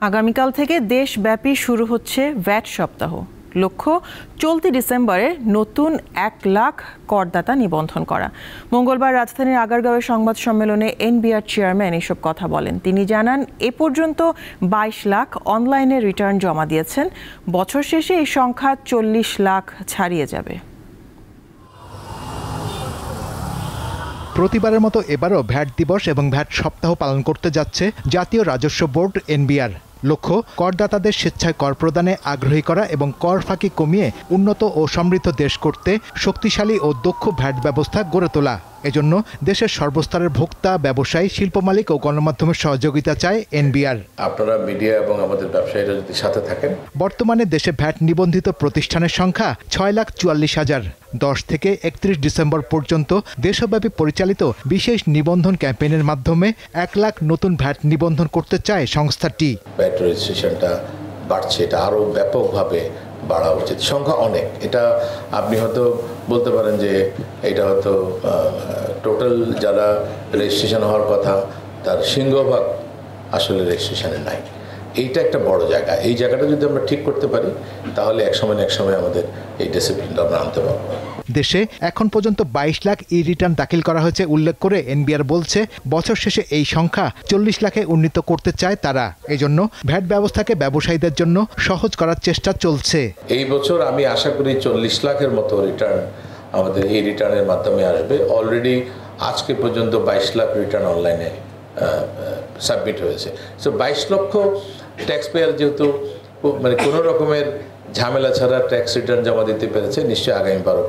আগামীকাল থেকে দেশব্যাপী শুরু হচ্ছে ভ্যাট সপ্তাহ। লক্ষ্য চলতি ডিসেম্বরে নতুন ১ লাখ করদাতা নিবন্ধন করা। মঙ্গলবার রাজধানীর আগারগাঁওয়ে সংবাদ সম্মেলনে এনবিআর চেয়ারম্যান এসব কথা বলেন। তিনি জানান, এ পর্যন্ত ২২ লাখ অনলাইনে রিটার্ন জমা দিয়েছেন। বছর শেষে এই সংখ্যা ৪০ লাখ ছাড়িয়ে যাবে। প্রতিবারের মতো এবারও ভ্যাট দিবস এবং ভ্যাট সপ্তাহ পালন করতে যাচ্ছে জাতীয় রাজস্ব বোর্ড এনবিআর। লক্ষ্য করদাতাদের স্বেচ্ছায় কর প্রদানে আগ্রহী করা এবং কর ফাঁকি কমিয়ে উন্নত ও সমৃদ্ধ দেশ করতে শক্তিশালী ও দক্ষ ভ্যাট ব্যবস্থা গড়ে তোলা। এজন্য দেশের সর্বস্তরের ভোক্তা, ব্যবসায়ী, শিল্প মালিক ও গণমাধ্যমের সহযোগিতা চায় এনবিআর। আপনারা মিডিয়া এবং আমাদের ব্যবসায়ীরা যদি সাথে থাকেন। বর্তমানে দেশে ভ্যাট নিবন্ধিত প্রতিষ্ঠানের সংখ্যা ৬,৪৪,০০০। ১০ থেকে ৩১ ডিসেম্বর পর্যন্ত দেশব্যাপী পরিচালিত বিশেষ নিবন্ধন ক্যাম্পেইনের মাধ্যমে ১ লাখ নতুন ভ্যাট নিবন্ধন করতে চায় সংস্থাটি। ভ্যাট রেজিস্ট্রেশনটা বাড়ছে, এটা আরও ব্যাপকভাবে বাড়া উচিত। সংখ্যা অনেক, এটা আপনি হয়তো বলতে পারেন যে এটা হয়তো টোটাল যারা রেজিস্ট্রেশন হওয়ার কথা তার সিংহভাগ আসলে রেজিস্ট্রেশনে নাই। এইটা একটা বড় জায়গা। এই জায়গাটা যদি আমরা ঠিক করতে পারি তাহলে এক সময় আমাদের এই ডিসিপ্লিনটা আমরা আনতে পারবো। দেশে এখন পর্যন্ত ২২ লাখ ই রিটার্ন দাখিল করা হয়েছে উল্লেখ করে এনবিআর বলছে, বছর শেষে এই সংখ্যা ৪০ লাখে উন্নীত করতে চায় তারা। এজন্য ভ্যাট ব্যবস্থাকে ব্যবসায়ীদের জন্য সহজ করার চেষ্টা চলছে। এই বছর আমি আশা করি ৪০ লাখের মতো রিটার্ন আমাদের এই রিটার্নের মাধ্যমে আসবে। অলরেডি আজকে পর্যন্ত ২২ লাখ রিটার্ন অনলাইনে সাবমিট হয়েছে। সো ২২ লক্ষ ট্যাক্স পেয়ার যেহেতু মানে কোনো রকমের ঝামেলা ছাড়া ট্যাক্স রিটার্ন জমা দিতে পেরেছে, নিশ্চয়ই আগামীবারও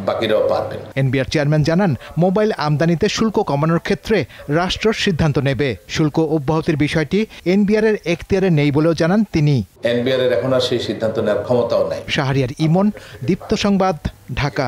বাকিরাও পারবেন। এনবিআর চেয়ারম্যান জানান, মোবাইল আমদানিতে শুল্ক কমানোর ক্ষেত্রে রাষ্ট্র সিদ্ধান্ত নেবে। শুল্ক অব্যাহতির বিষয়টি এনবিআর এর এখতিয়ারে নেই বলেও জানান তিনি। এনবিআর এর এখন আর সেই সিদ্ধান্ত নেওয়ার ক্ষমতাও নাই। শাহরিয়ার ইমন, দীপ্ত সংবাদ, ঢাকা।